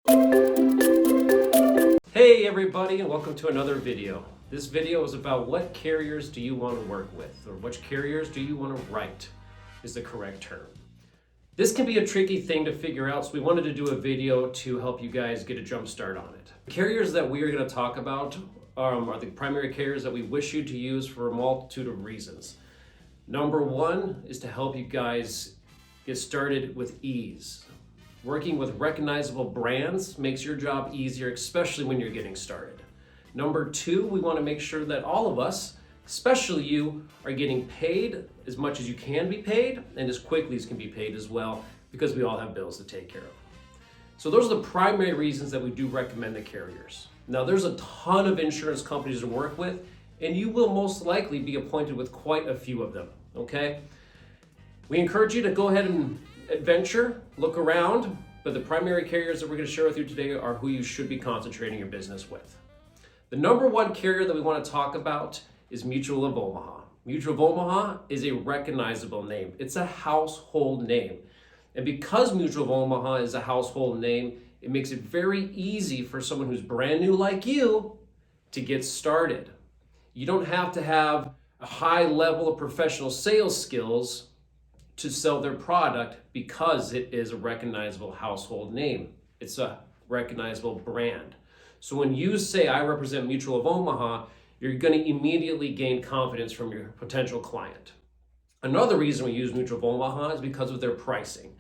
Hey everybody, and welcome to another video. This video is about what carriers do you want to work with, or which carriers do you want to write is the correct term. This can be a tricky thing to figure out, so we wanted to do a video to help you guys get a jump start on it. The carriers that we are going to talk about are the primary carriers that we wish you to use for a multitude of reasons. Number one is to help you guys get started with ease. Working with recognizable brands makes your job easier, especially when you're getting started. Number two, we want to make sure that all of us, especially you, are getting paid as much as you can be paid and as quickly as can be paid as well, because we all have bills to take care of. So those are the primary reasons that we do recommend the carriers. Now there's a ton of insurance companies to work with, and you will most likely be appointed with quite a few of them, okay? We encourage you to go ahead and adventure, look around, but the primary carriers that we're going to share with you today are who you should be concentrating your business with. The number one carrier that we want to talk about is Mutual of Omaha. Mutual of Omaha is a recognizable name. It's a household name. And because Mutual of Omaha is a household name, it makes it very easy for someone who's brand new like you to get started. You don't have to have a high level of professional sales skills to sell their product because it is a recognizable household name. It's a recognizable brand. So when you say, I represent Mutual of Omaha, you're going to immediately gain confidence from your potential client. Another reason we use Mutual of Omaha is because of their pricing.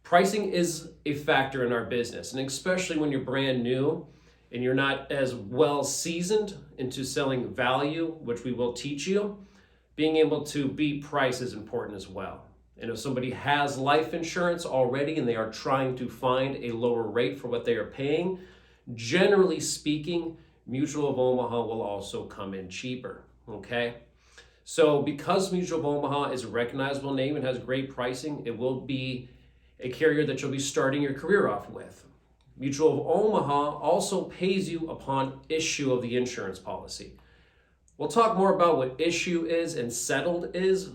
Pricing is a factor in our business, and especially when you're brand new and you're not as well seasoned into selling value, which we will teach you, being able to beat price is important as well. And if somebody has life insurance already and they are trying to find a lower rate for what they are paying, generally speaking, Mutual of Omaha will also come in cheaper, okay? So because Mutual of Omaha is a recognizable name and has great pricing, it will be a carrier that you'll be starting your career off with. Mutual of Omaha also pays you upon issue of the insurance policy. We'll talk more about what issue is and settled is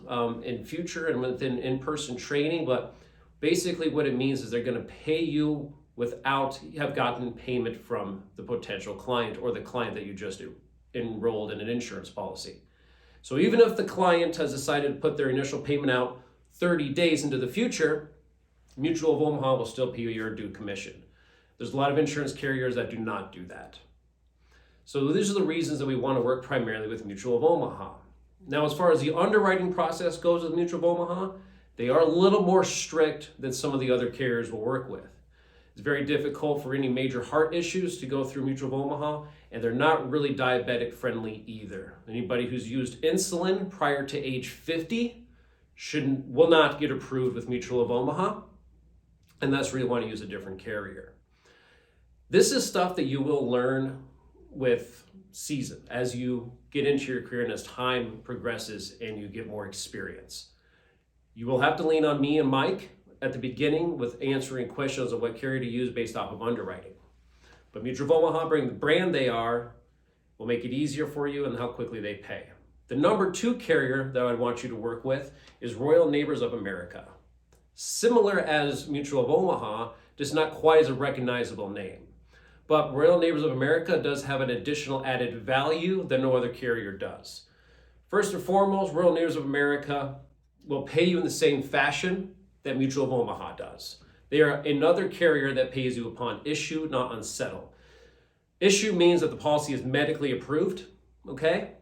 in future and within in-person training, but basically what it means is they're going to pay you without have gotten payment from the potential client or the client that you just enrolled in an insurance policy. So even if the client has decided to put their initial payment out 30 days into the future, Mutual of Omaha will still pay you your due commission. There's a lot of insurance carriers that do not do that. So these are the reasons that we want to work primarily with Mutual of Omaha. Now, as far as the underwriting process goes with Mutual of Omaha, they are a little more strict than some of the other carriers we'll work with. It's very difficult for any major heart issues to go through Mutual of Omaha, and they're not really diabetic friendly either. Anybody who's used insulin prior to age 50 will not get approved with Mutual of Omaha, and that's where you want to use a different carrier. This is stuff that you will learn with season as you get into your career and as time progresses and you get more experience. You will have to lean on me and Mike at the beginning with answering questions of what carrier to use based off of underwriting. But Mutual of Omaha, being the brand they are, will make it easier for you and how quickly they pay. The number two carrier that I want you to work with is Royal Neighbors of America. Similar as Mutual of Omaha, just not quite as a recognizable name. But Royal Neighbors of America does have an additional added value that no other carrier does. First and foremost, Royal Neighbors of America will pay you in the same fashion that Mutual of Omaha does. They are another carrier that pays you upon issue, not on settle. Issue means that the policy is medically approved, okay?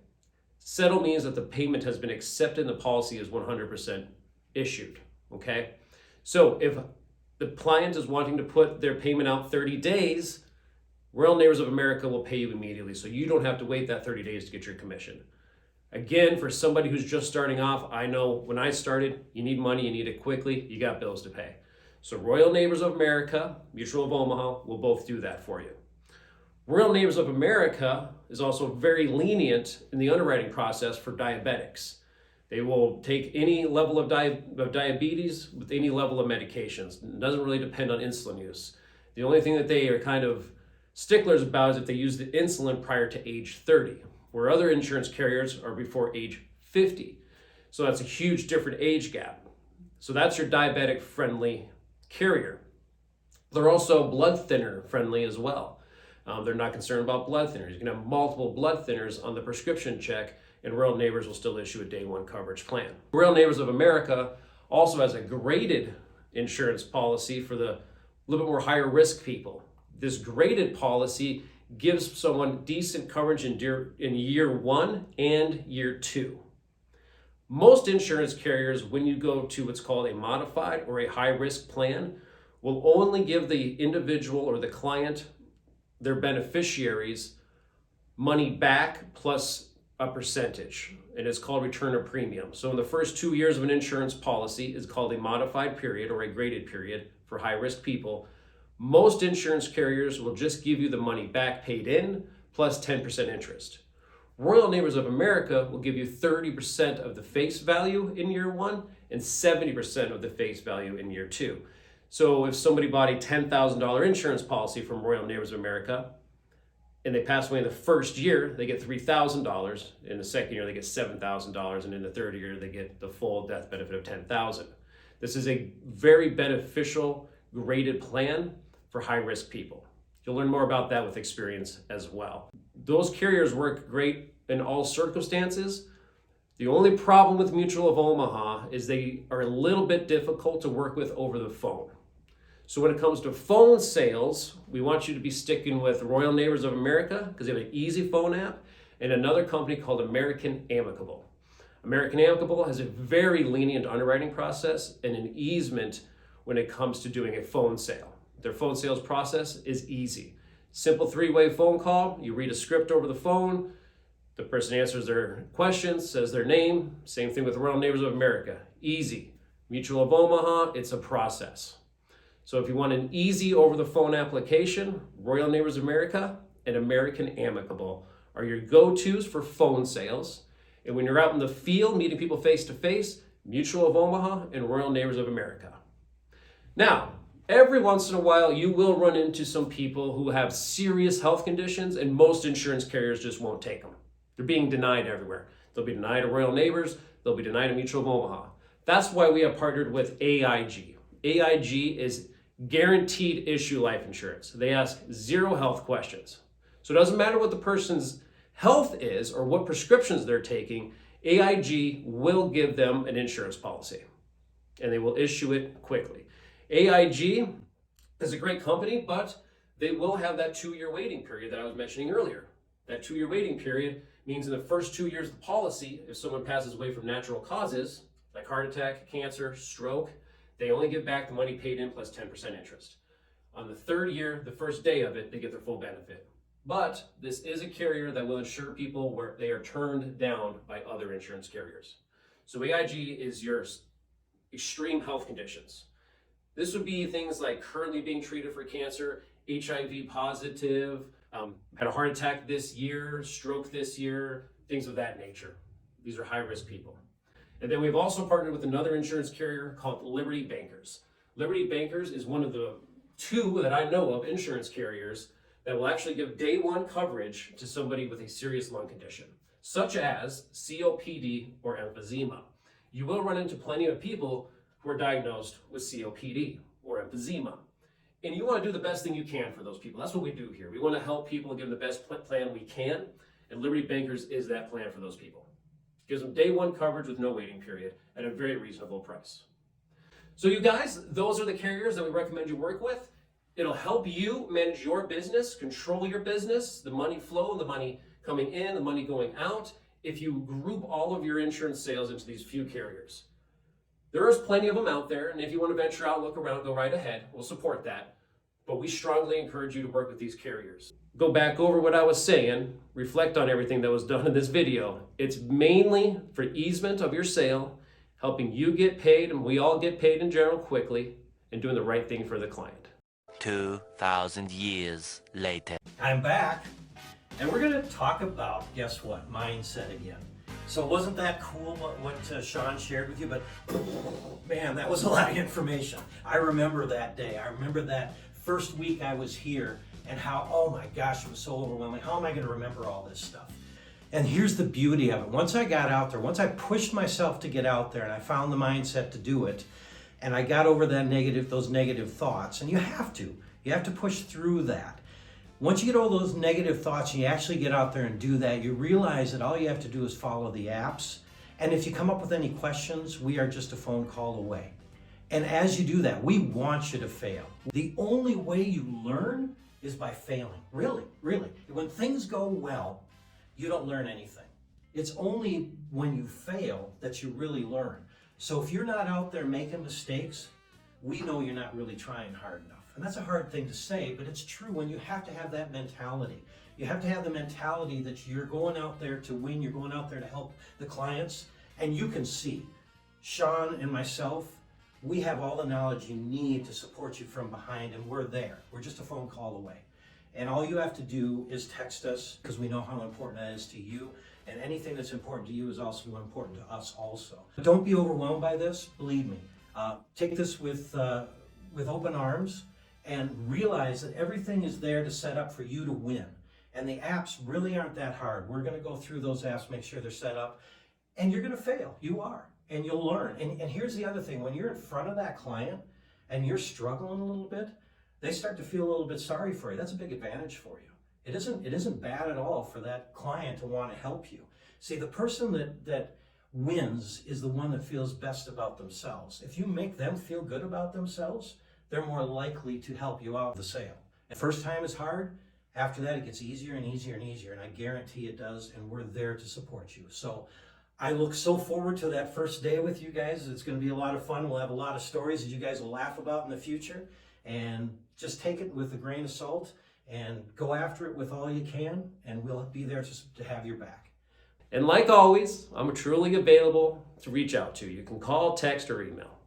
Settle means that the payment has been accepted and the policy is 100% issued, okay? So if the client is wanting to put their payment out 30 days, Royal Neighbors of America will pay you immediately, so you don't have to wait that 30 days to get your commission. Again, for somebody who's just starting off, I know when I started, you need money, you need it quickly, you got bills to pay. So Royal Neighbors of America, Mutual of Omaha will both do that for you. Royal Neighbors of America is also very lenient in the underwriting process for diabetics. They will take any level of diabetes with any level of medications. It doesn't really depend on insulin use. The only thing that they are kind of sticklers about is if they use the insulin prior to age 30, where other insurance carriers are before age 50. So that's a huge different age gap. So that's your diabetic friendly carrier. They're also blood thinner friendly as well. They're not concerned about blood thinners. You can have multiple blood thinners on the prescription check, and Royal Neighbors will still issue a day one coverage plan. Royal Neighbors of America also has a graded insurance policy for the little bit more higher risk people. This graded policy gives someone decent coverage in year 1 and year 2. Most insurance carriers, when you go to what's called a modified or a high risk plan, will only give the individual or the client, their beneficiaries, money back plus a percentage, and it's called return of premium. So in the first 2 years of an insurance policy is called a modified period or a graded period for high risk people. Most insurance carriers will just give you the money back paid in plus 10% interest. Royal Neighbors of America will give you 30% of the face value in year 1 and 70% of the face value in year 2. So if somebody bought a $10,000 insurance policy from Royal Neighbors of America and they pass away in the first year, they get $3,000. In the second year, they get $7,000. And in the third year, they get the full death benefit of $10,000. This is a very beneficial graded plan for high-risk people. You'll learn more about that with experience as well. Those carriers work great in all circumstances. The only problem with Mutual of Omaha is they are a little bit difficult to work with over the phone. So when it comes to phone sales, we want you to be sticking with Royal Neighbors of America because they have an easy phone app, and another company called American Amicable. American Amicable has a very lenient underwriting process and an easement when it comes to doing a phone sale. Their phone sales process is easy. Simple 3-way phone call. You read a script over the phone. The person answers their questions, says their name. Same thing with Royal Neighbors of America. Easy. Mutual of Omaha, it's a process. So if you want an easy over-the-phone application, Royal Neighbors of America and American Amicable are your go-tos for phone sales. And when you're out in the field meeting people face-to-face, Mutual of Omaha and Royal Neighbors of America. Now, every once in a while, you will run into some people who have serious health conditions, and most insurance carriers just won't take them. They're being denied everywhere. They'll be denied at Royal Neighbors. They'll be denied at Mutual of Omaha. That's why we have partnered with AIG. AIG is guaranteed issue life insurance. They ask 0 health questions. So it doesn't matter what the person's health is or what prescriptions they're taking, AIG will give them an insurance policy, and they will issue it quickly. AIG is a great company, but they will have that 2-year waiting period that I was mentioning earlier. That 2-year waiting period means in the first 2 years of the policy, if someone passes away from natural causes, like heart attack, cancer, stroke, they only get back the money paid in plus 10% interest. On the 3rd year, the first day of it, they get their full benefit. But this is a carrier that will insure people where they are turned down by other insurance carriers. So AIG is your extreme health conditions. This would be things like currently being treated for cancer, HIV positive, had a heart attack this year, stroke this year, things of that nature. These are high-risk people. And then we've also partnered with another insurance carrier called Liberty Bankers. Liberty Bankers is one of the 2 that I know of insurance carriers that will actually give day 1 coverage to somebody with a serious lung condition, such as COPD or emphysema. You will run into plenty of people who are diagnosed with COPD or emphysema. And you want to do the best thing you can for those people. That's what we do here. We want to help people and give them the best plan we can, and Liberty Bankers is that plan for those people. Gives them day 1 coverage with no waiting period at a very reasonable price. So you guys, those are the carriers that we recommend you work with. It'll help you manage your business, control your business, the money flow, the money coming in, the money going out, if you group all of your insurance sales into these few carriers. There is plenty of them out there, and if you want to venture out, look around, go right ahead. We'll support that. But we strongly encourage you to work with these carriers. Go back over what I was saying, reflect on everything that was done in this video. It's mainly for easement of your sale, helping you get paid, and we all get paid in general quickly, and doing the right thing for the client. 2,000 years later. I'm back, and we're going to talk about, guess what, mindset again. So wasn't that cool what Sean shared with you? But man, that was a lot of information. I remember that day. I remember that first week I was here and how, oh my gosh, it was so overwhelming. How am I going to remember all this stuff? And here's the beauty of it. Once I got out there, once I pushed myself to get out there and I found the mindset to do it, and I got over those negative thoughts, and you have to push through that. Once you get all those negative thoughts and you actually get out there and do that, you realize that all you have to do is follow the apps. And if you come up with any questions, we are just a phone call away. And as you do that, we want you to fail. The only way you learn is by failing. Really, really. When things go well, you don't learn anything. It's only when you fail that you really learn. So if you're not out there making mistakes, we know you're not really trying hard enough. And that's a hard thing to say, but it's true. When you have to have that mentality. You have to have the mentality that you're going out there to win, you're going out there to help the clients, and you can see. Sean and myself, we have all the knowledge you need to support you from behind, and we're there. We're just a phone call away. And all you have to do is text us, because we know how important that is to you, and anything that's important to you is also important to us also. Don't be overwhelmed by this, believe me. Take this with open arms, and realize that everything is there to set up for you to win. And the apps really aren't that hard. We're going to go through those apps, make sure they're set up, and you're going to fail. You are, and you'll learn. And here's the other thing. When you're in front of that client and you're struggling a little bit, they start to feel a little bit sorry for you. That's a big advantage for you. It isn't bad at all for that client to want to help you. See, the person that wins is the one that feels best about themselves. If you make them feel good about themselves, they're more likely to help you out with the sale. The first time is hard. After that, it gets easier and easier and easier, and I guarantee it does, and we're there to support you. So I look so forward to that first day with you guys. It's going to be a lot of fun. We'll have a lot of stories that you guys will laugh about in the future, and just take it with a grain of salt and go after it with all you can, and we'll be there to have your back. And like always, I'm truly available to reach out to. You can call, text, or email.